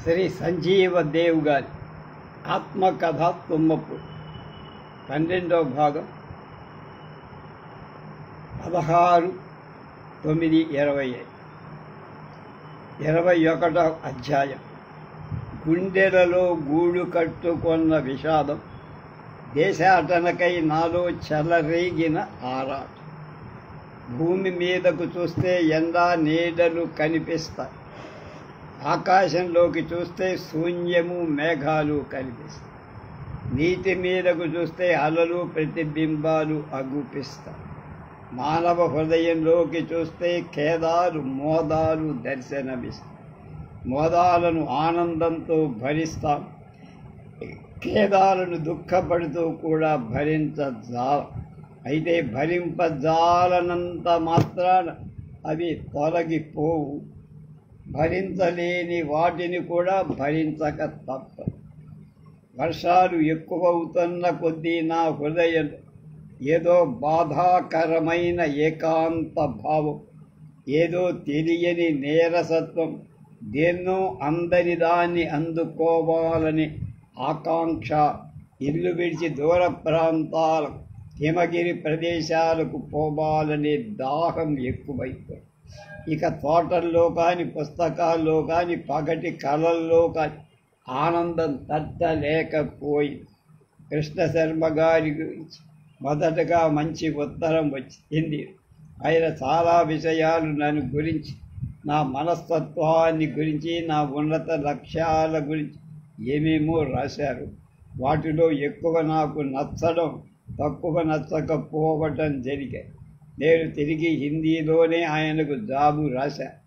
శ్రీ సంజీవ దేవ్ గారి ఆత్మకథ తుమ్మపు 12వ భాగం 16/9/21 అధ్యాయం. గుండెలలో గూడు కట్టుకున్న విషాదం, దేశాటనకై నాలో చెలరేగిన ఆరాటం. భూమి మీదకు చూస్తే ఎండా నీడలు కనిపిస్తాయి, ఆకాశంలోకి చూస్తే శూన్యము మేఘాలు కనిపిస్తాయి, నీటి మీదకు చూస్తే అలలు ప్రతిబింబాలు అగుపిస్తాయి, మానవ హృదయంలోకి చూస్తే ఖేదాలు మోదాలు దర్శనమిస్తాయి. మోదాలను ఆనందంతో భరిస్తాం, ఖేదాలను దుఃఖపడుతూ కూడా భరించజాలం. అయితే భరింపజాలనంత మాత్రాన అవి తొలగిపోవు. భరించలేని వాటిని కూడా భరించక తప్పదు. వర్షాలు ఎక్కువవుతున్న కొద్దీ నా హృదయం ఏదో బాధాకరమైన ఏకాంత భావం, ఏదో తెలియని నీరసత్వం, దేన్నో అందని దాన్ని అందుకోవాలని ఆకాంక్ష, ఇల్లు విడిచి దూర ప్రాంతాల హిమగిరి ప్రదేశాలకు పోవాలనే దాహం ఎక్కువైపోయింది. ఇక తోటల్లో కానీ, పుస్తకాల్లో కానీ, పగటి కళల్లో కానీ ఆనందం తట్టలేకపోయింది. కృష్ణ శర్మ గారి గురించి మొదటగా మంచి ఉత్తరం వచ్చింది. ఆయన చాలా విషయాలు నన్ను గురించి, నా మనస్తత్వాన్ని గురించి, నా ఉన్నత లక్ష్యాల గురించి ఏమేమో రాశారు. వాటిలో ఎక్కువ నాకు నచ్చడం, తక్కువ నచ్చకపోవటం జరిగాయి. నేను తిరిగి హిందీలోనే ఆయనకు జాబు రాశాను.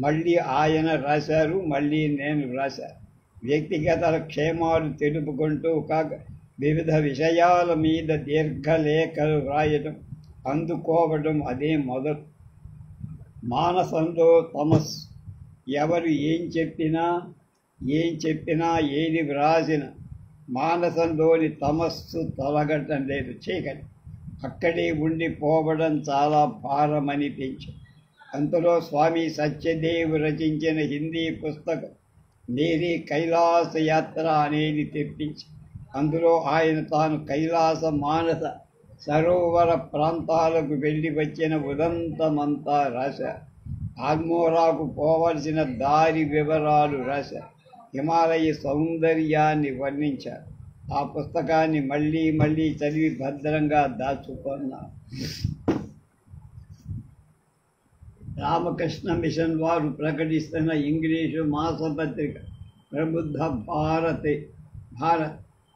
మళ్ళీ ఆయన రాశారు, మళ్ళీ నేను రాశాను. వ్యక్తిగత క్షేమాలు తెలుపుకుంటూ కాక వివిధ విషయాల మీద దీర్ఘలేఖలు రాయడం, అందుకోవడం అదే మొదలు. మానసంలో తమస్సు. ఎవరు ఏం చెప్పినా ఏది వ్రాసినా మానసంలోని తమస్సు తొలగటం లేదు. చీకటి అక్కడే ఉండిపోవడం చాలా భారమనిపించింది. అంతలో స్వామి సత్యదేవ్ రచించిన హిందీ పుస్తకం మేరీ కైలాస యాత్ర అనేది తెప్పించి, అందులో ఆయన తాను కైలాస మానస సరోవర ప్రాంతాలకు వెళ్ళి వచ్చిన ఉదంతమంతా రాశారు. ఆల్మోరాకు పోవలసిన దారి వివరాలు రాశారు. హిమాలయ సౌందర్యాన్ని వర్ణించారు. ఆ పుస్తకాన్ని మళ్ళీ మళ్ళీ చదివి భద్రంగా దాచుకున్నారు. రామకృష్ణ మిషన్ వారు ప్రకటిస్తున్న ఇంగ్లీషు మాసపత్రిక ప్రబుద్ధ భారత్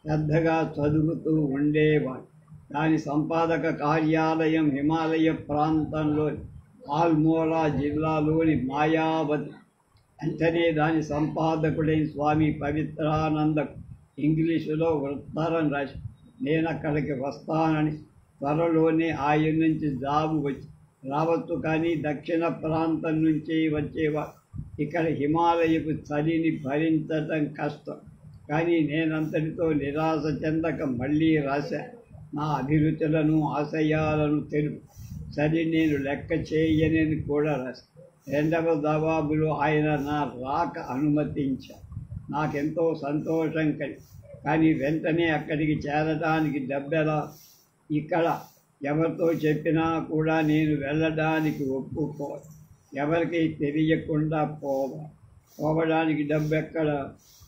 శ్రద్ధగా చదువుతూ ఉండేవాడు. దాని సంపాదక కార్యాలయం హిమాలయ ప్రాంతంలోని ఆల్మోరా జిల్లాలోని మాయావతి. వెంటనే దాని సంపాదకుడైన స్వామి పవిత్రానంద ఇంగ్లీషులో ఉత్తరం రాసి, నేను అక్కడికి వస్తానని, త్వరలోనే ఆయన నుంచి జాబు రావచ్చు, కానీ దక్షిణ ప్రాంతం నుంచి వచ్చేవారు ఇక్కడ హిమాలయపు చలిని భరించటం కష్టం. కానీ నేనంతటితో నిరాశ చెందక మళ్ళీ రాశా. నా అభిరుచులను ఆశయాలను తెలుపు, చలి నేను లెక్క చేయనని కూడా రాశా. రెండవ జవాబులో ఆయన నా రాక అనుమతించారు. నాకెంతో సంతోషం కలిగి, కానీ వెంటనే అక్కడికి చేరడానికి డబ్బెలా? ఇక్కడ ఎవరితో చెప్పినా కూడా నేను వెళ్ళడానికి ఒప్పుకోవాలి. ఎవరికి తెలియకుండా పోవడానికి డబ్బెక్కడ?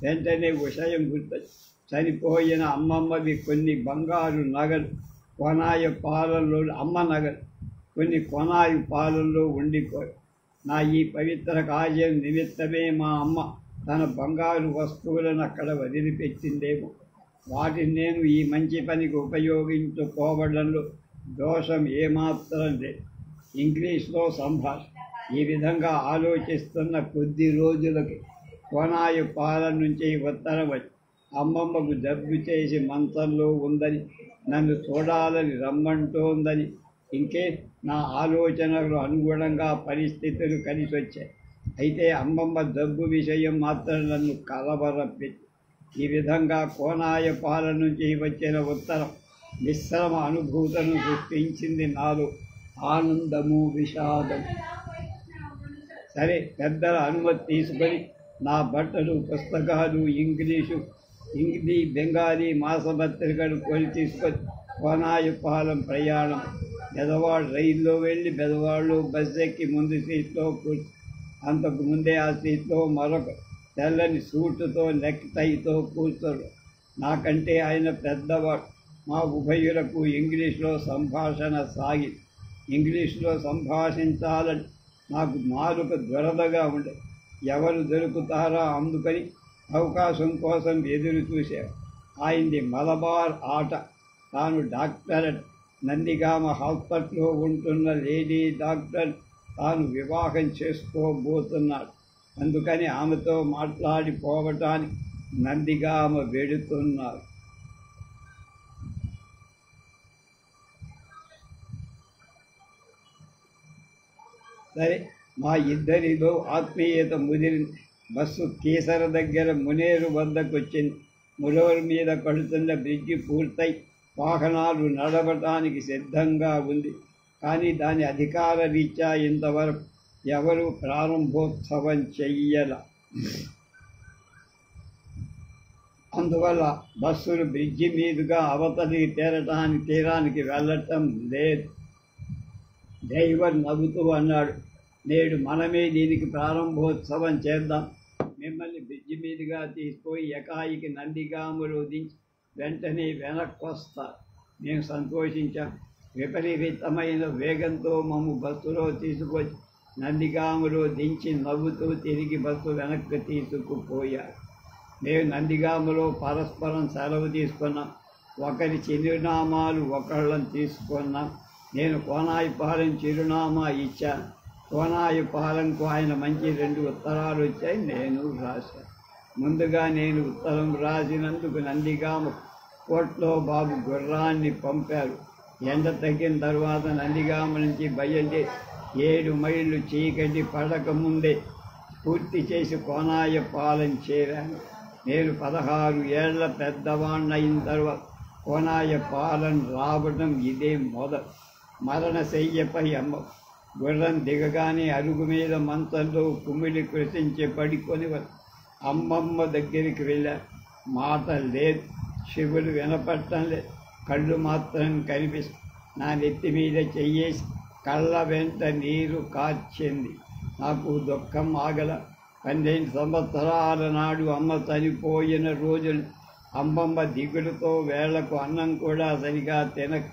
వెంటనే విషయం గుర్తొచ్చి, చనిపోయిన అమ్మమ్మవి కొన్ని బంగారు నగలు కొనాయి పాలనలో, అమ్మ నగలు కొన్ని కొనాయి పాలనలో ఉండిపోయి, నా ఈ పవిత్ర కార్యం నిమిత్తమే మా అమ్మ తన బంగారు వస్తువులను అక్కడ వదిలిపెట్టిందేమో. వాటిని నేను ఈ మంచి పనికి ఉపయోగించుకోవడంలో దోషం ఏమాత్రం లేదు. ఇంగ్లీష్లో సంభాషణ. ఈ విధంగా ఆలోచిస్తున్న కొద్ది రోజులకి కోనాయి పాలన నుంచి ఉత్తరం వచ్చి, అమ్మమ్మకు జబ్బు చేసి మంచంలో ఉందని, నన్ను చూడాలని రమ్మంటోందని. ఇంకే నా ఆలోచనలు అనుగుణంగా పరిస్థితులు కలిసి వచ్చాయి. అయితే అమ్మమ్మ జబ్బు విషయం మాత్రం నన్ను కలవరపెట్టి, ఈ విధంగా కోనాయ పాలన నుంచి వచ్చిన ఉత్తరం మిశ్రమ అనుభూతులను సృష్టించింది. నాలో ఆనందము, విషాదము. సరే, పెద్దల అనుమతి తీసుకొని నా బట్టలు, పుస్తకాలు, ఇంగ్లీషు, హిందీ, బెంగాలీ మాసపత్రికలు కొని తీసుకొని కోనాయపాలెం ప్రయాణం. బెదవాడు రైల్లో వెళ్ళి బెదవాడలో బస్సు ఎక్కి ముందు సీట్లో కూర్చు. అంతకు ముందే ఆ సీట్లో మరొక తెల్లని సూటుతో నెక్ టైతో కూర్చోడు. నాకంటే ఆయన పెద్దవాడు. మా ఉభయులకు ఇంగ్లీష్లో సంభాషణ సాగి. ఇంగ్లీష్లో సంభాషించాలని నాకు నాలుక దురదగా ఉండే. ఎవరు దొరుకుతారా అందుకని అవకాశం కోసం ఎదురు చూశారు. ఆయనది మలబార్ ఆట. తాను డాక్టర్, నందిగామ హాస్పిటల్లో ఉంటున్న లేడీ డాక్టర్ తాను వివాహం చేసుకోబోతున్నాడు. అందుకని ఆమెతో మాట్లాడిపోవటానికి నందిగామ వెడుతున్నారు. సరే, మా ఇద్దరిలో ఆత్మీయత ముదిరింది. బస్సు కీసర దగ్గర మునేరు వద్దకు వచ్చింది. మునవరు మీద కడుతున్న బ్రిడ్జి పూర్తయి వాహనాలు నడవటానికి సిద్ధంగా ఉంది. కానీ దాని అధికార రీత్యా ఇంతవరకు ఎవరు ప్రారంభోత్సవం చెయ్యాల. అందువల్ల బస్సులు బ్రిడ్జి మీదుగా అవతలికి తీరానికి వెళ్ళటం లేదు. డ్రైవర్ నవ్వుతూ అన్నాడు, నేడు మనమే దీనికి ప్రారంభోత్సవం చేద్దాం. మిమ్మల్ని బ్రిడ్జి మీదుగా తీసుకుపోయి ఎకాయికి నందిగాములో దించి వెంటనే వెనక్కొస్తారు. మేము సంతోషించాం. విపరీతమైన వేగంతో మమ్ము బస్సులో తీసుకొచ్చి నందిగాములో దించి నవ్వుతూ తిరిగి బస్సు వెనక్కి తీసుకుపోయారు. మేము నందిగాములో పరస్పరం సెలవు తీసుకున్నాం. ఒకరి చిరునామాలు ఒకళ్ళని తీసుకున్నాం. నేను కోనాయిపాలెం చిరునామా ఇచ్చాను. కోనాయిపాలెంకు ఆయన మంచి 2 ఉత్తరాలు వచ్చాయి. నేను రాశాను. ముందుగా నేను ఉత్తరం రాసినందుకు నందిగామ కోట్లో బాబు గుర్రాన్ని పంపారు. ఎండ తగ్గిన తర్వాత నందిగామ నుంచి బయలుదేరి 7 మైళ్ళు చీకటి పడకముందే పూర్తి చేసి కోనాయపాలెం చేరాను. నేను 16 ఏళ్ల పెద్దవాణ్ణయిన తర్వాత కోనాయపాలెం రావడం ఇదే మొదలు. మరణశయ్యపై అమ్మ గుర్రం దిగగానే అరుగు మీద మంచంలో కుమిలి కృషించి పడుకొని అమ్మమ్మ దగ్గరికి వెళ్ళా. మాట లేదు, శివులు వినపడటం లేదు, కళ్ళు మాత్రం కనిపిస్తుంది. నా నెత్తి మీద చెయ్యేసి కళ్ళ వెంట నీరు కార్చింది. నాకు దుఃఖం ఆగల. 12 సంవత్సరాల నాడు అమ్మ చనిపోయిన రోజులు అమ్మమ్మ దిగులుతో వేళ్లకు అన్నం కూడా సరిగా తినక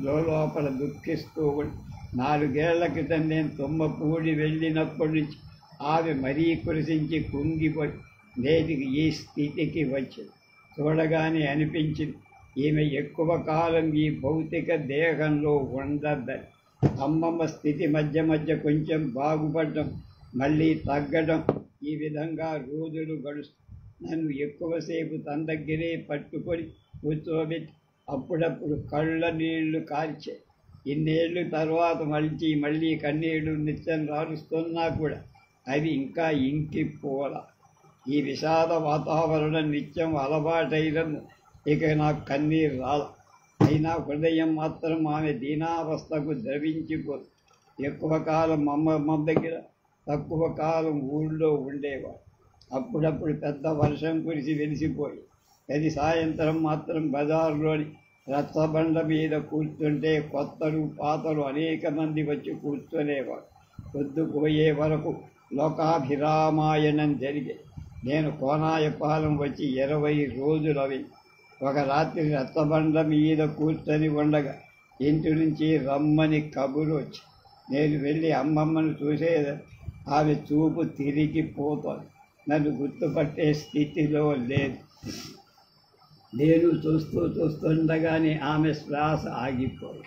లోపల దుఃఖిస్తూ ఉంది. 4 ఏళ్ల క్రితం నేను తుమ్మపూడి వెళ్ళినప్పటి నుంచి ఆమె మరీ కురిసించి కుంగిపోయి నేటికి ఈ స్థితికి వచ్చింది. చూడగానే అనిపించింది ఈమె ఎక్కువ కాలం ఈ భౌతిక దేహంలో ఉండద్దని. అమ్మమ్మ స్థితి మధ్య మధ్య కొంచెం బాగుపడటం, మళ్ళీ తగ్గడం, ఈ విధంగా రోజులు గడుస్తూ నన్ను ఎక్కువసేపు తన దగ్గరే పట్టుకొని కూర్చోబెట్టి అప్పుడప్పుడు కళ్ళ నీళ్లు కార్చే. ఇన్నేళ్ళు తర్వాత మళ్ళీ కన్నీళ్లు నిత్యం రాలుస్తున్నా కూడా అవి ఇంకా ఇంకిపోల. ఈ విషాద వాతావరణం నిత్యం అలవాటైనను ఇక నాకు కన్నీరు రాల. అయినా హృదయం మాత్రం ఆమె దీనావస్థకు ద్రవించిపోదు. ఎక్కువ కాలం అమ్మమ్మ దగ్గర, తక్కువ కాలం ఊళ్ళో ఉండేవాడు. అప్పుడప్పుడు పెద్ద వర్షం కురిసి వెలిసిపోయి అది సాయంత్రం మాత్రం బజారులోని రచ్చబండ మీద కూర్చుంటే కొత్తలు పాతలు అనేక మంది వచ్చి కూర్చునేవాడు. పొద్దుపోయే వరకు లోకాభిరామాయణం జరిగే. నేను కోనాయపాలెం వచ్చి 20 రోజులవి. ఒక రాత్రి రచ్చబండ మీద కూర్చొని ఉండగా ఇంటి నుంచి రమ్మని కబురు వచ్చి నేను వెళ్ళి అమ్మమ్మను చూసేది. ఆమె చూపు తిరిగిపోతోంది. నన్ను గుర్తుపట్టే స్థితిలో లేదు. నేను చూస్తుండగానే ఆమె శ్వాస ఆగిపోయి.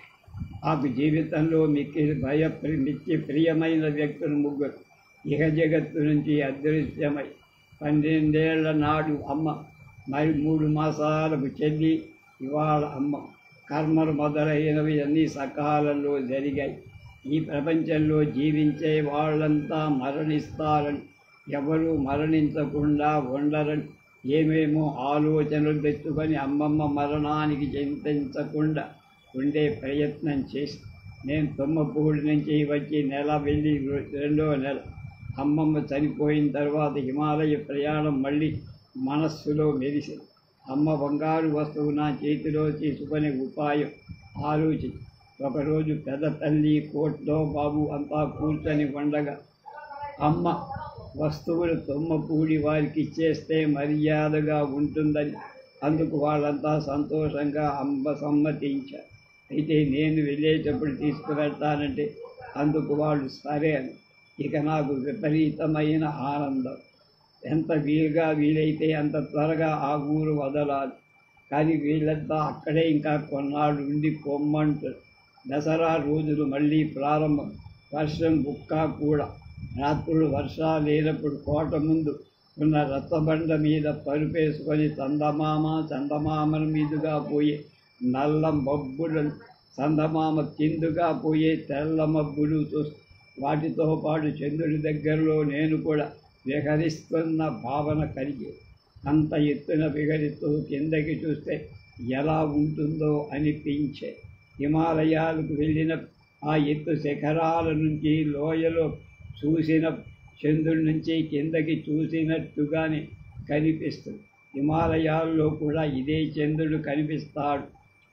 నాకు జీవితంలో మిక్కి ప్రియమైన వ్యక్తులు 3 ఇహ జగత్తు నుంచి అదృశ్యమై 12 ఏళ్ల నాడు అమ్మ, మరి 3 మాసాలకు చెల్లి, ఇవాళ అమ్మ. కర్మలు మొదలైనవి అన్నీ సకాలంలో జరిగాయి. ఈ ప్రపంచంలో జీవించే వాళ్ళంతా మరణిస్తారని, ఎవరూ మరణించకుండా ఉండరని ఏమేమో ఆలోచనలు తెచ్చుకొని అమ్మమ్మ మరణానికి చింతించకుండా ఉండే ప్రయత్నం చేసి నేను తుమ్మపూడి నుంచి వచ్చి నెల వెళ్ళి 2వ నెల అమ్మమ్మ చనిపోయిన తర్వాత హిమాలయ ప్రయాణం మళ్ళీ మనస్సులో మెరిసింది. అమ్మ బంగారు వస్తువు నా చేతిలో తీసుకునే ఉపాయం ఆలోచించి ఒకరోజు పెద్ద తల్లి కోట్లో బాబు అంతా కూర్చొని ఉండగా అమ్మ వస్తువులు తుమ్మపూడి వారికి ఇచ్చేస్తే మర్యాదగా ఉంటుందని అందుకు వాళ్ళంతా సంతోషంగా అమ్మ సమ్మతించారు. అయితే నేను వెళ్ళేటప్పుడు తీసుకువెళ్తానంటే అందుకు వాళ్ళు సరే అని. ఇక నాకు విపరీతమైన ఆనందం. ఎంత వీలైతే అంత త్వరగా ఆ ఊరు వదలాలి. కానీ వీళ్ళంతా అక్కడే ఇంకా కొన్నాళ్ళు ఉండి పొమ్మంటారు. దసరా రోజులు మళ్ళీ ప్రారంభం. వర్షం బుక్క కూడా. రాత్రులు వర్షాలు లేనప్పుడు కోట ముందు ఉన్న రచ్చబండ మీద పరుపేసుకొని చందమామల మీదుగా పోయే నల్ల మబ్బులు, చందమామ కిందుగా పోయే తెల్ల మబ్బులు చూస్తూ వాటితో పాటు చంద్రుడి దగ్గరలో నేను కూడా విహరిస్తున్న భావన కలిగి అంత ఎత్తున విహరిస్తూ కిందకి చూస్తే ఎలా ఉంటుందో అనిపించే. హిమాలయాలకు వెళ్ళిన ఆ ఎత్తు శిఖరాల నుంచి లోయలో చూసిన చంద్రుడి నుంచి కిందకి చూసినట్టుగానే కనిపిస్తుంది. హిమాలయాల్లో కూడా ఇదే చంద్రుడు కనిపిస్తాడు.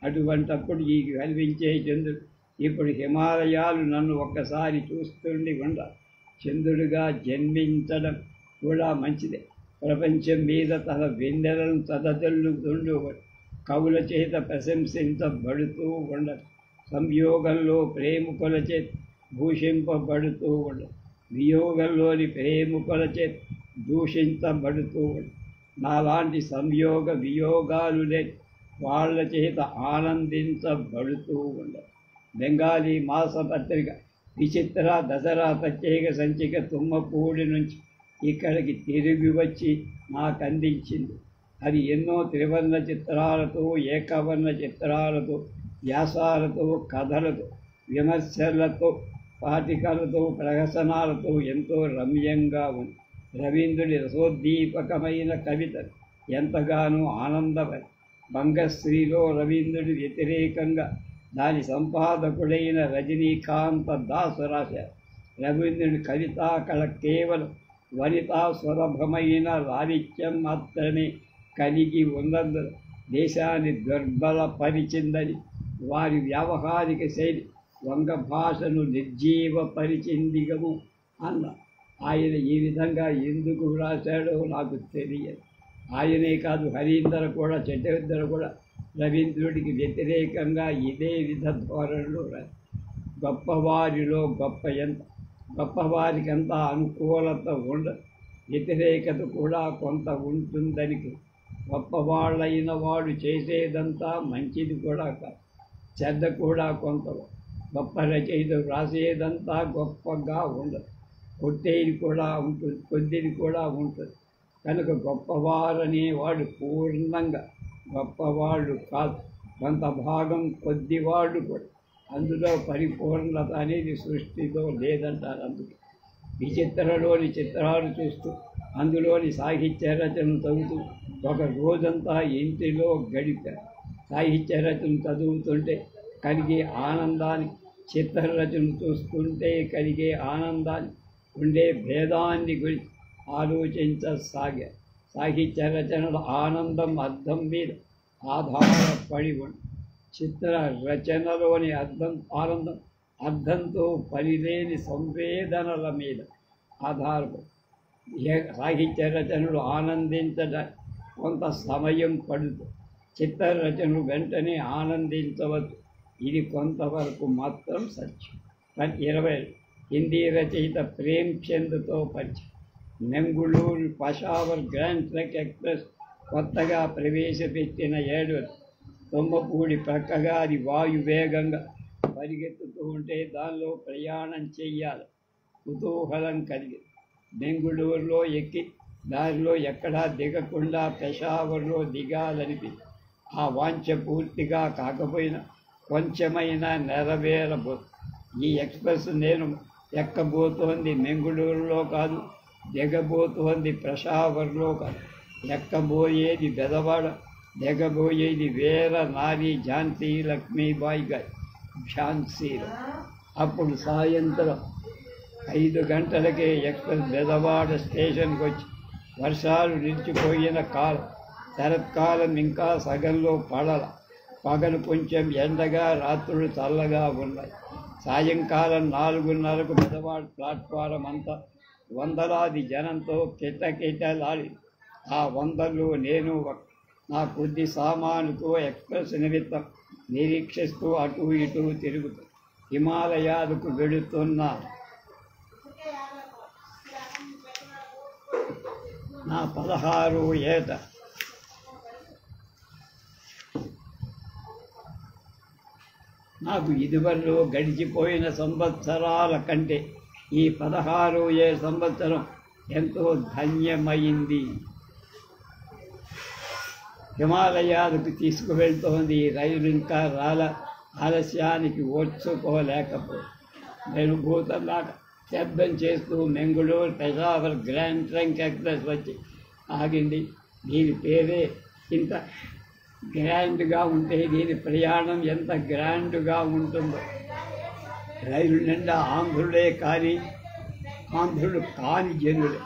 అటువంటప్పుడు ఈ కనిపించే చంద్రుడు ఇప్పుడు హిమాలయాలు నన్ను ఒక్కసారి చూస్తుండి ఉండాలి. చంద్రుడిగా జన్మించడం కూడా మంచిదే. ప్రపంచం మీద తన వెన్నెలను తదతల్లుతుండేవాడు. కవుల చేత ప్రశంసించబడుతూ ఉండదు. సంయోగంలో ప్రేమికుల చేత భూషింపబడుతూ ఉండదు. వియోగంలోని ప్రేమికుల చేత దూషించబడుతూ ఉండదు. నాలాంటి సంయోగ వియోగాలులే వాళ్ళ చేత ఆనందించబడుతూ ఉండదు. బెంగాలీ మాసపత్రిక విచిత్ర దసరా ప్రత్యేక సంచిక తుమ్మపూడి నుంచి ఇక్కడికి తిరిగి వచ్చి నాకు అందించింది. అది ఎన్నో త్రివర్ణ చిత్రాలతో, ఏకవర్ణ చిత్రాలతో, వ్యాసాలతో, కథలతో, విమర్శలతో, పాఠికలతో, ప్రహసనాలతో ఎంతో రమ్యంగా ఉంది. రవీంద్రుడి రసోద్దీపకమైన కవిత ఎంతగానో ఆనందపడి భంగశ్రీలో రవీంద్రుడి వ్యతిరేకంగా దాని సంపాదకుడైన రజనీకాంత దాస్ రాశారు. రవీంద్రుడి కవితా కళ కేవలం వనితా సులభమైన లాలిత్యం మాత్రమే కలిగి ఉన్నందున దేశాన్ని దుర్బలపరిచిందని, వారి వ్యావహారిక శైలి వంగ భాషను నిర్జీవపరిచిందిగము అన్న. ఆయన ఈ విధంగా ఎందుకు రాశాడో నాకు తెలియదు. ఆయనే కాదు, హరీందర్ కూడా, చట్టేందర్ కూడా రవీంద్రుడికి వ్యతిరేకంగా ఇదే విధ ధోరణిలో రాశారు. గొప్పవారిలో గొప్పవారికి అంత అనుకూలత ఉండదు, వ్యతిరేకత కూడా కొంత ఉంటుందని. గొప్పవాళ్ళైన వాడు చేసేదంతా మంచిది కూడా కాదు, చెడ్డ కూడా కొంత. గొప్ప రచయితలు రాసేదంతా గొప్పగా ఉండదు, కొట్టేది కూడా ఉంటుంది, కొద్దిది కూడా ఉంటుంది. కనుక గొప్పవారనేవాడు పూర్ణంగా గొప్పవాళ్ళు కాదు, కొంత భాగం కొద్దివాళ్ళు కూడా. అందులో పరిపూర్ణత అనేది సృష్టిలో లేదంటారు. అందుకే విచిత్రలోని చిత్రాలు చూస్తూ, అందులోని సాహిత్య రచనను చదువుతూ ఒక రోజంతా ఇంటిలో గడిపారు. సాహిత్య రచన చదువుతుంటే కలిగే ఆనందాన్ని, చిత్రరచన చూస్తుంటే కలిగే ఆనందాన్ని, ఉండే భేదాన్ని గురించి ఆలోచించసాగారు. సాహిత్య రచనల ఆనందం అర్థం మీద ఆధారపడి ఉంది. చిత్ర రచనలోని ఆనందం అర్థంతో పనిలేని సంవేదనల మీద ఆధారపడి. సాహిత్య రచనలు ఆనందించడానికి కొంత సమయం పడుతుంది. చిత్ర రచనలు వెంటనే ఆనందించవచ్చు. ఇది కొంతవరకు మాత్రం సత్యం. 20 హిందీ రచయిత ప్రేమ్చంద్తో పరిచయం. నెంగుళూరు పషావర్ గ్రాండ్ ట్రక్ ఎక్స్ప్రెస్ కొత్తగా ప్రవేశపెట్టిన 7 తుమ్మపూడి ప్రక్కగా అది వాయువేగంగా పరిగెత్తుతూ ఉంటే దానిలో ప్రయాణం చెయ్యాలి. కుతూహలం కలిగింది. బెంగుళూరులో ఎక్కి దారిలో ఎక్కడా దిగకుండా పెషావర్లో దిగాలనిపించింది. ఆ వాంఛ పూర్తిగా కాకపోయినా కొంచెమైనా నెరవేరబోతుంది. ఈ ఎక్స్ప్రెస్ నేను ఎక్కబోతోంది బెంగుళూరులో కాదు, దిగబోతోంది పెషావర్లో కాదు. ఎక్కబోయేది బెదవాడ, దిగబోయేది వీర నారి ఝాన్సీ లక్ష్మీబాయి గారి ఝాన్సీలో. అప్పుడు సాయంత్రం 5 గంటలకే ఎక్స్ప్రెస్ బెజవాడ స్టేషన్కి వచ్చి వర్షాలు నిలిచిపోయిన కాలం. శరత్కాలం ఇంకా సగంలో పగలు కొంచెం ఎండగా, రాత్రులు చల్లగా ఉన్నాయి. సాయంకాలం 4:30కు బెజవాడ ప్లాట్ఫారం అంతా వందలాది జనంతో కిటకిటలాడి. ఆ వందల్లో నేను నా కొద్ది సామానుతో ఎక్స్ప్రెస్ నిమిత్తం నిరీక్షిస్తూ అటు ఇటు తిరుగుతూ హిమాలయాలకు వెళుతున్నా. నా 16వ ఏట. నాకు ఇదివరలో గడిచిపోయిన సంవత్సరాల కంటే ఈ 16వ సంవత్సరం ఎంతో ధన్యమైంది. హిమాలయాలకు తీసుకువెళ్తోంది రైలు ఇంకా ఆలస్యానికి ఓర్చుకోలేకపో. నేను భూతంలాగా శబ్దం చేస్తూ మెంగుళూరు పెషావర్ గ్రాండ్ ట్రంక్ ఎక్స్ప్రెస్ వచ్చి ఆగింది. దీని పేరే ఇంత గ్రాండ్గా ఉంటే దీని ప్రయాణం ఎంత గ్రాండ్గా ఉంటుందో. రైలు నిండా ఆంధ్రుడు కాని జనులే.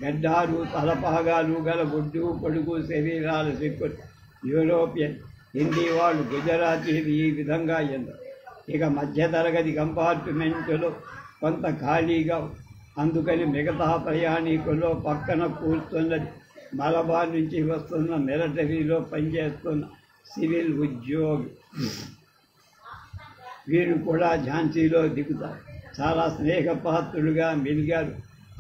గడ్డాలు, తలపాగాలు గల బొడ్డు పొడుగు శరీరాల సిక్కులు యూరోపియన్, హిందీ వాళ్ళు, గుజరాతీలు ఈ విధంగా ఎందరో. ఇక మధ్యతరగతి కంపార్ట్మెంటులో కొంత ఖాళీగా, అందుకని మిగతా ప్రయాణికుల్లో పక్కన కూర్చున్నది మలబార్ నుంచి వస్తున్న మిలిటరీలో పనిచేస్తున్న సివిల్ ఉద్యోగి. వీరు కూడా ఝాన్సీలో దిగుతారు. చాలా స్నేహపాత్రులుగా మెలిగారు.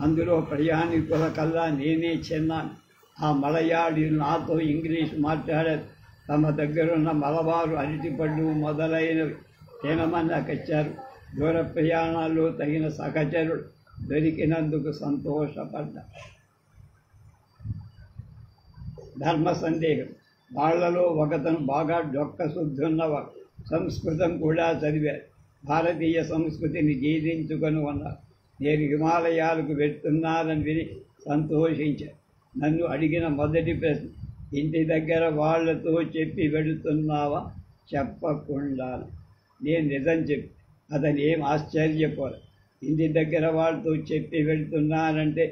అందులో ప్రయాణికుల కల్లా నేనే చిన్నాను. ఆ మలయాళీ నాతో ఇంగ్లీష్ మాట్లాడారు. తమ దగ్గరున్న మలబారు అరటిపళ్ళు మొదలైనవి తినమన్నాకొచ్చారు. దూర ప్రయాణాల్లో తగిన సహచరుడు దొరికినందుకు సంతోషపడ్డా. ధర్మ సందేహం. వాళ్లలో ఒకతను బాగా డొక్క శుద్ధున్నవాడు. సంస్కృతం కూడా చదివారు. భారతీయ సంస్కృతిని జీర్ణించుకొని ఉన్నారు. నేను హిమాలయాలకు వెళ్తున్నానని విని సంతోషించాను. నన్ను అడిగిన మొదటి ప్రశ్న, ఇంటి దగ్గర వాళ్లతో చెప్పి వెళుతున్నావా? చెప్పకుండా. నేను నిజం చెప్పి అతను ఏం ఆశ్చర్యపోలే. ఇంటి దగ్గర వాళ్ళతో చెప్పి వెళుతున్నానంటే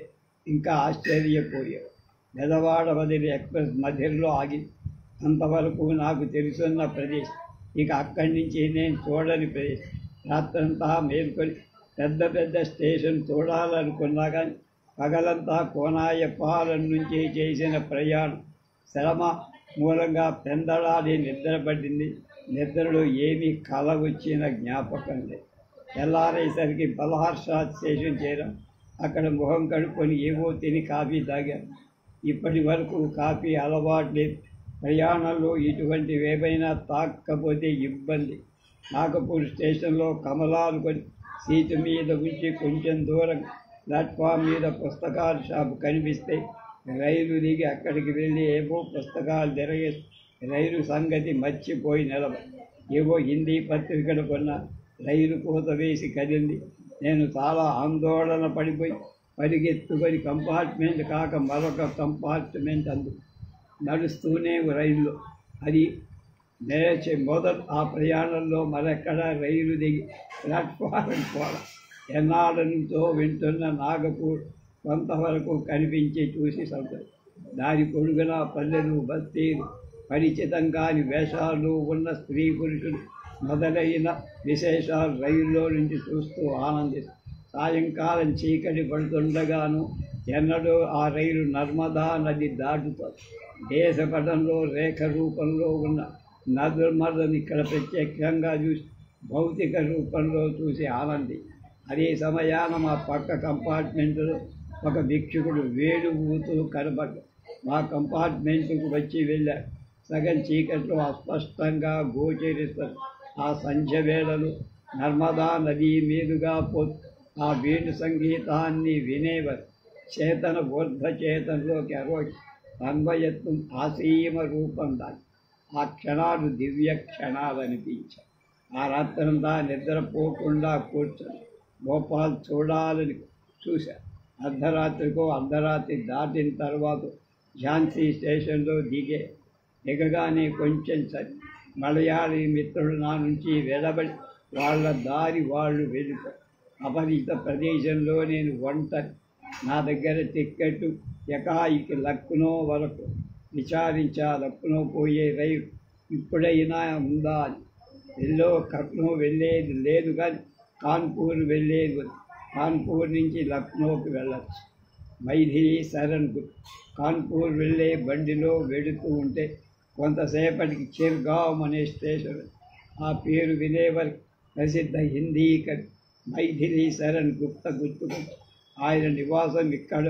ఇంకా ఆశ్చర్యపోయాడు. బెజవాడ వదిలి ఎక్స్ప్రెస్ మధ్యలో ఆగి. అంతవరకు నాకు తెలుసున్న ప్రదేశం. ఇక అక్కడి నుంచి నేను చూడని ప్రదేశం. రాత్రంతా మేల్కొని పెద్ద పెద్ద స్టేషన్ చూడాలనుకున్నా కానీ పగలంతా కోనాయపాలెం నుంచి చేసిన ప్రయాణం శ్రమ మూలంగా పెందలాడి నిద్రపడింది. నిద్రలో ఏమీ కల వచ్చిన జ్ఞాపకం లేదు. తెల్లారేసరికి బల్హార్షాద్ స్టేషన్ చేరాం. అక్కడ మొహం కడుక్కొని ఏవో తిని కాఫీ తాగాను. ఇప్పటి వరకు కాఫీ అలవాటు లేదు. ప్రయాణంలో ఇటువంటివి ఏమైనా తాకపోతే ఇబ్బంది. నాగపూర్ స్టేషన్లో కమలాలు కొని సీటు మీద ఉంచి కొంచెం దూరం ప్లాట్ఫామ్ మీద పుస్తకాల షాపు కనిపిస్తే రైలు దిగి అక్కడికి వెళ్ళి ఏవో పుస్తకాలు తిరగేసి రైలు సంగతి మర్చిపోయి నిలబడి ఏవో హిందీ పత్రికలు కొన్న. రైలు కూత వేసి కదిలింది. నేను చాలా ఆందోళన పడిపోయి పరిగెత్తుకొని కంపార్ట్మెంట్ కాక మరొక కంపార్ట్మెంట్ నడుస్తూనే రైల్లో. అది మొదలు ఆ ప్రయాణంలో మరెక్కడా రైలు దిగి ప్లాట్ఫారం కూడా ఎన్నాళ్ళ నుంచో వింటున్న నాగపూర్ కొంతవరకు కనిపించి చూసి సంతోషం. దాని పొడుగున పల్లెలు, బస్తీలు, పరిచితం కాని వేషాలు ఉన్న స్త్రీ పురుషులు మొదలైన విశేషాలు రైల్లో నుంచి చూస్తూ ఆనందిస్తూ. సాయంకాలం చీకటి పడుతుండగాను ఎన్నడూ ఆ రైలు నర్మదా నది దాటుతుంది. దేశపటంలో రేఖ రూపంలో ఉన్న నర్మదని ఇక్కడ ప్రత్యక్షంగా చూసి భౌతిక రూపంలో చూసి ఆనంది. అదే సమయాన మా పక్క కంపార్ట్మెంటులో ఒక భిక్షుకుడు వేడు ఊతూ కనబడ్డాడు. మా కంపార్ట్మెంటుకు వచ్చి వెళ్ళాడు. సగం చీకట్లో అస్పష్టంగా గోచరిస్తారు. ఆ సంధ్య వేళలు నర్మదా నది మీదుగా ఆ వేణు సంగీతాన్ని వినేవారు. చేతన బోద్ధ చేతనలోకి అరోగి అన్వయత్వం ఆసీమ రూపం దాన్ని. ఆ క్షణాలు దివ్య క్షణాలనిపించాయి. ఆ రాత్రంతా నిద్రపోకుండా కూర్చొని భోపాల్ చూడాలని చూశాను. అర్ధరాత్రి దాటిన తర్వాత ఝాన్సీ స్టేషన్లో దిగగానే కొంచెం మలయాళీ మిత్రులు నా నుంచి వెలబడి వాళ్ళ దారి వాళ్ళు వెళ్ళిపోయారు. అపరిచిత ప్రదేశంలో నేను ఒంటరి. నా దగ్గర టిక్కెట్టు ఎకాయికి లక్నో వరకు. విచారించా. లక్నో పోయే రైలు ఇప్పుడైనా ఉందా అని. లక్నో వెళ్ళేది లేదు, కానీ కాన్పూర్ వెళ్ళేది ఉంది. కాన్పూర్ నుంచి లక్నోకి వెళ్ళచ్చు. మైథిలి శరణ్ గుప్తా. కాన్పూర్ వెళ్ళే బండిలో వెడుతూ ఉంటే కొంతసేపటికి చిర్గావ్ అనే స్టేషన్. ఆ పేరు వినేవారికి ప్రసిద్ధ హిందీ కవి మైథిలి శరణ్ గుప్తా గుర్తుకొచ్చి, ఆయన నివాసం ఇక్కడ.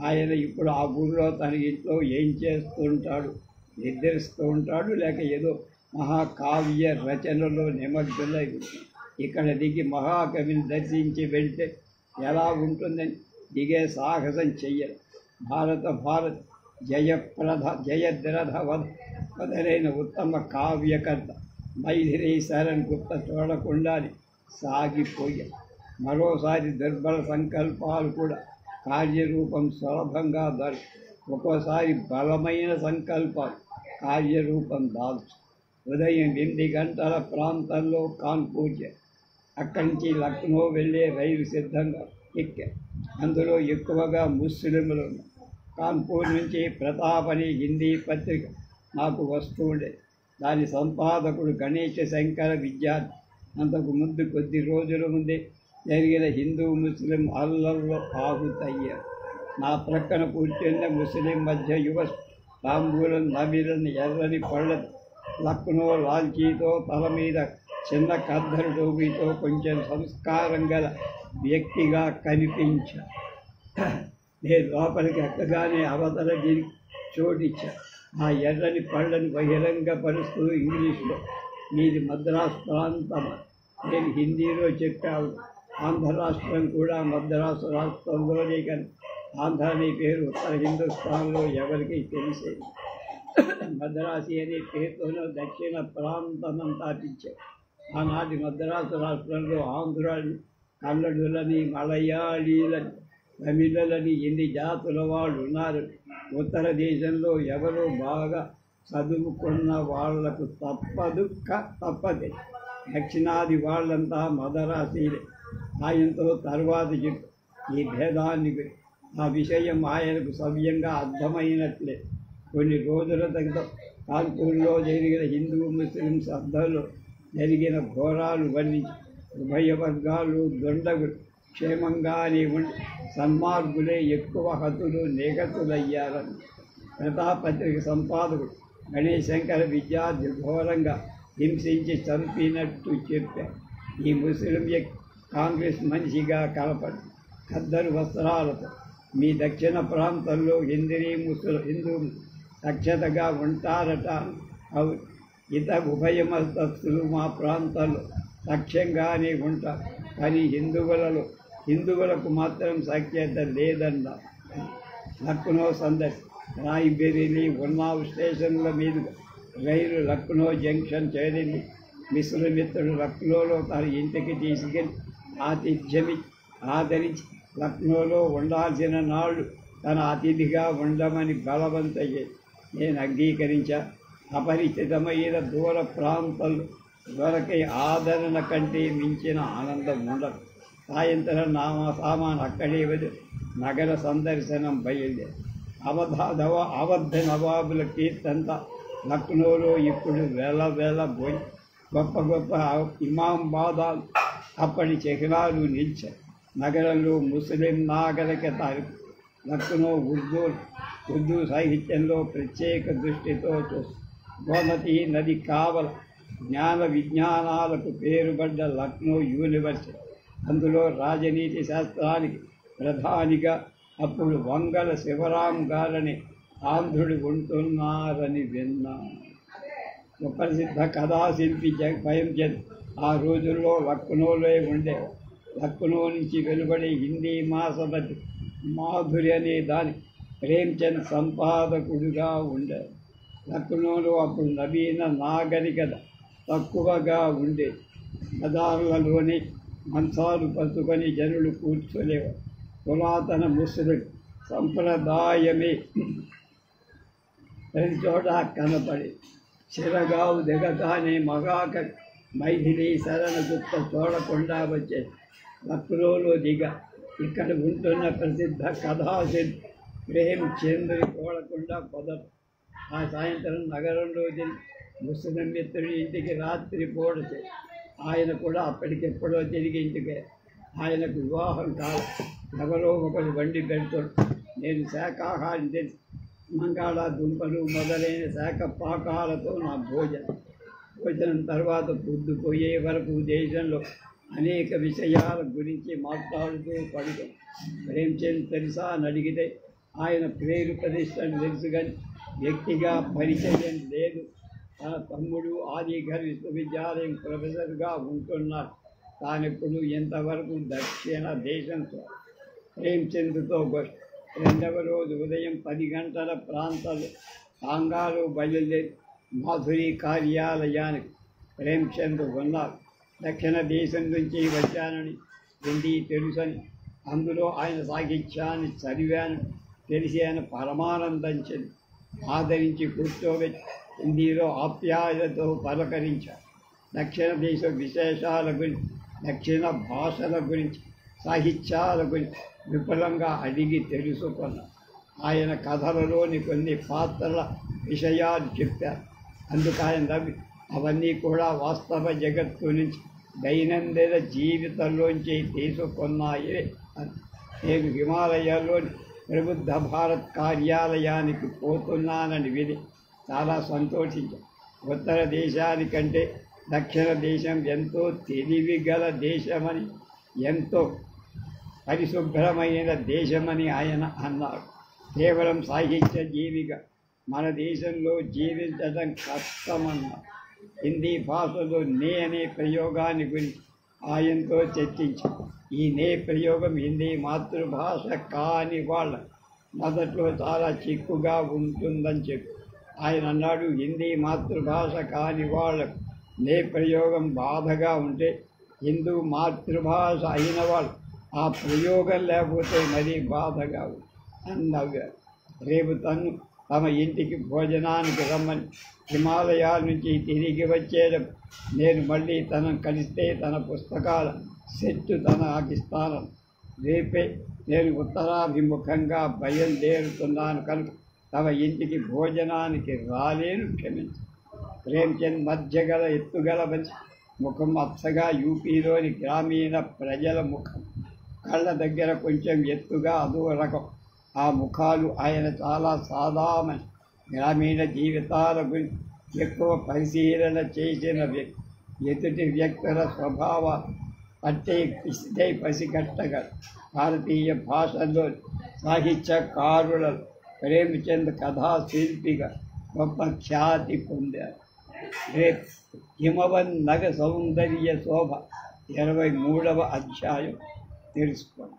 ఆయన ఇప్పుడు ఆ ఊళ్ళో తన ఇంట్లో ఏం చేస్తుంటాడు? నిద్రిస్తూ ఉంటాడు, లేక ఏదో మహాకావ్య రచనలో నిమగ్నులై ఇక్కడ దిగి మహాకవిని దర్శించి వెళ్తే ఎలా ఉంటుందని దిగే సాహసం చెయ్యరు. భారత జయద్రథ మొదలైన ఉత్తమ కావ్యకర్త మైథిలి శరణ్ గుప్తా చూడకుండానే సాగిపోయారు. మరోసారి దుర్బల సంకల్పాలు కూడా కార్యరూపం సులభంగా ఒక్కోసారి బలమైన సంకల్పాలు కార్యరూపం దాల్చు. ఉదయం 8 గంటల ప్రాంతంలో కాన్పూర్ అక్కడి నుంచి లక్నో వెళ్ళే రైలు సిద్ధంగా ఎక్కారు. అందులో ఎక్కువగా ముస్లింలు ఉన్నారు. కాన్పూర్ నుంచి ప్రతాప్ అనే హిందీ పత్రిక నాకు వస్తూ ఉండేది. దాని సంపాదకుడు గణేష శంకర విద్యార్థి. అంతకు ముందు కొద్ది రోజుల ముందే జరిగిన హిందూ ముస్లిం అల్లర్లో ఆహుతయ్యారు. నా ప్రక్కన కూర్చున్న ముస్లిం మధ్య యువ తాంబూలం నవిలని ఎర్రని పళ్ళ లక్నో లాల్చీతో తల మీద చిన్న కద్దరు టోపీతో కొంచెం సంస్కారం గల వ్యక్తిగా కనిపించా. నేను లోపలికి ఎక్కగానే అవతల దీనికి చోటిచ్చా. ఆ ఎర్రని పళ్ళని బహిరంగపరుస్తూ ఇంగ్లీష్లో, మీది మద్రాసు ప్రాంతం. నేను హిందీలో చెప్పాను. ఆంధ్ర రాష్ట్రం కూడా మద్రాసు రాష్ట్రంలోనే, కానీ ఆంధ్ర అనే పేరు ఉత్తర హిందుస్థాన్లో ఎవరికి తెలిసేది. మద్రాసి అనే పేరుతోనే దక్షిణ ప్రాంతమంతా పిచ్చారు. ఆనాటి మద్రాసు రాష్ట్రంలో ఆంధ్రులని, కన్నడులని, మలయాళీలని, తమిళలని ఎన్ని జాతుల వాళ్ళు ఉన్నారు. ఉత్తర దేశంలో ఎవరు బాగా చదువుకున్న వాళ్లకు తప్పదే. దక్షిణాది వాళ్ళంతా మద్రాసీలే. ఆయనతో తర్వాత చెప్పు ఈ భేదాన్ని. ఆ విషయం ఆయనకు సవ్యంగా అర్థమైనట్లే. కొన్ని రోజుల క్రితం కాన్పూర్లో జరిగిన హిందూ ముస్లిం సభలో జరిగిన ఘోరాలు వర్ణించి, ఉభయ వర్గాలు దుండగులు క్షేమంగానే ఉండి సన్మార్గులే ఎక్కువ హతులు నిగతులయ్యారని ప్రతాపత్రిక సంపాదకుడు గణేష్ శంకర విద్యార్థి ఘోరంగా హింసించి చంపినట్టు చెప్పారు. ఈ ముస్లిం కాంగ్రెస్ మనిషిగా కలపడి ఖద్దరు వస్త్రాలతో మీ దక్షిణ ప్రాంతంలో హిందూ సఖ్యతగా ఉంటారట. ఉభయ మతస్థులు మా ప్రాంతాల్లో సఖ్యంగానే ఉంటారు, కానీ హిందువులకు మాత్రం సఖ్యత లేదన్న. లక్నో సందర్శి రాయ్బరేలీ ఉన్నావ్ స్టేషన్ల మీదుగా రైలు లక్నో జంక్షన్ చేరింది. మిత్రుడు లక్నోలో తన ఇంటికి తీసుకెళ్ళి ఆతిథ్యమి ఆదరించి లక్నోలో ఉండాల్సిన నాళ్ళు తన అతిథిగా ఉండమని బలవంతయ్యేది. నేను అంగీకరించా. అపరిచితమైన దూర ప్రాంతాల్లో దొరకే ఆదరణ కంటే మించిన ఆనందం ఉండదు. సాయంత్రం సామాను అక్కడే వదిలి నగర సందర్శనం బయలుదేరి. అవధ నవాబుల కీర్తంతా లక్నోలో ఇప్పుడు వేల గొప్ప ఇమాంబాదాలు అప్పటి చిహ్నాలు నిలిచాయి. నగరంలో ముస్లిం నాగరికత. లక్నో ఉర్దూ సాహిత్యంలో ప్రత్యేక దృష్టితో గోమతి నది కావల జ్ఞాన విజ్ఞానాలకు పేరుపడ్డ లక్నో యూనివర్సిటీ. అందులో రాజనీతి శాస్త్రానికి ప్రధానిగా అప్పుడు వంగల శివరాం గారని ఆంధ్రుడు ఉంటున్నారని విన్నాను. సుప్రసిద్ధ కథాశిల్పి భయంచంద్ ఆ రోజుల్లో లక్నోలో ఉండేవారు. లక్నో నుంచి వెలువడే హిందీ మాసపతి మాధురి అనే దాని ప్రేమ్చంద్ సంపాదకుడిగా ఉండేది. లక్నోలో అప్పుడు నవీన నాగరికత తక్కువగా ఉండేది. బజార్లలోనే మంచాలు పసుకొని జనులు కూర్చోలేవారు. పురాతన ముస్లిం సంప్రదాయమే ప్రతి చోట కనపడి చిరగావు దిగతానే మైథిలి శరణగుప్త చూడకుండా వచ్చే లక్నోలో దిగ ఇక్కడ ఉంటున్న ప్రసిద్ధ కథాశిల్పి ప్రేమ్చంద్ని చూడకుండా కుదరదు. ఆ సాయంత్రం నగరంలో ముస్లిం మిత్రుడి ఇంటికి రాత్రి పూడచే ఆయన కూడా అప్పటికెప్పుడో తిరిగి ఇంటికి. ఆయనకు వివాహం కాదు, ఎవరో ఒకరు వండి పెడతాడు. నేను శాకాహారం తెలిసి బంగాళాదుంపలు మొదలైన శాఖ పాకాలతో నా భోజనం తర్వాత పొద్దుపోయే వరకు దేశంలో అనేక విషయాల గురించి మాట్లాడుతూ పడుతాం. ప్రేమ్చంద్ తెలుసా అని అడిగితే ఆయన పేరు ప్రతిష్టను తెలుసు కానీ వ్యక్తిగా పరిచయం లేదు. తన తమ్ముడు ఆలీఘర్ విశ్వవిద్యాలయం ప్రొఫెసర్గా ఉంటున్నారు. తానెప్పుడు ఎంతవరకు దక్షిణ దేశంతో ప్రేమ్చంద్తో రెండవ రోజు ఉదయం 10 గంటల ప్రాంతాల్లో కాంగారు బయలుదేరి మాధురి కార్యాలయానికి ప్రేమ్చంద్ ఉన్నారు. దక్షిణ దేశం నుంచి వచ్చానని హిందీ తెలుసని, అందులో ఆయన సాహిత్యాన్ని చదివాను తెలిసి ఆయన పరమానందం చెంది ఆదరించి కూర్చోబెట్టి హిందీలో ఆప్యాయతతో పలకరించారు. దక్షిణ దేశ విశేషాల గురించి, దక్షిణ భాషల గురించి, సాహిత్యాల గురించి విపులంగా అడిగి తెలుసుకున్నారు. ఆయన కథలలోని కొన్ని పాత్రల విషయాలు చెప్పారు. అందుకు ఆయన నవ్వి అవన్నీ కూడా వాస్తవ జగత్తు నుంచి దైనందిన జీవితంలోంచి తీసుకున్నాయి. నేను హిమాలయాల్లోని ప్రబుద్ధ భారత్ కార్యాలయానికి పోతున్నానని విని చాలా సంతోషించాను. ఉత్తర దేశానికంటే దక్షిణ దేశం ఎంతో తెలివిగల దేశమని, ఎంతో పరిశుభ్రమైన దేశమని ఆయన అన్నారు. కేవలం సాహిత్య జీవిగా మన దేశంలో జీవించడం కష్టమన్నారు. హిందీ భాషలో నే అనే ప్రయోగాన్ని గురించి ఆయనతో చర్చించారు. ఈ నే ప్రయోగం హిందీ మాతృభాష కాని వాళ్ళ మొదట్లో చాలా చిక్కుగా ఉంటుందని చెప్పి ఆయన అన్నాడు. హిందీ మాతృభాష కాని వాళ్ళకు నే ప్రయోగం బాధగా ఉంటే హిందూ మాతృభాష అయిన వాళ్ళు ఆ ప్రయోగం లేకపోతే మరీ బాధగా అని నవ్వారు. రేపు తమ ఇంటికి భోజనానికి రమ్మని హిమాలయాల నుంచి తిరిగి వచ్చేటప్పుడు నేను మళ్ళీ తనను కలిస్తే తన పుస్తకాల సెట్టు తనకిస్తాను. రేపే నేను ఉత్తరాభిముఖంగా బయలుదేరుతున్నాను కనుక తమ ఇంటికి భోజనానికి రాలేను, క్షమించు. ప్రేమ్చంద్ మధ్యగల ఎత్తుగల మంచి ముఖం అచ్చగా యూపీలోని గ్రామీణ ప్రజల ముఖం, కళ్ళ దగ్గర కొంచెం ఎత్తుగా అదో రకం. ఆ ముఖాలు ఆయన చాలా సాధారణ గ్రామీణ జీవితాల గురించి ఎక్కువ పరిశీలన చేసిన వ్యక్తి. ఎదుటి వ్యక్తుల స్వభావ పట్టే పసిగట్టగలరు. భారతీయ భాషలో సాహిత్యకారులలో ప్రేమ్చంద్ కథాశిల్పిగా గొప్ప ఖ్యాతి పొందారు. రేపు హిమవన్ నగ సౌందర్య శోభ 23వ అధ్యాయం తెలుసుకోండి.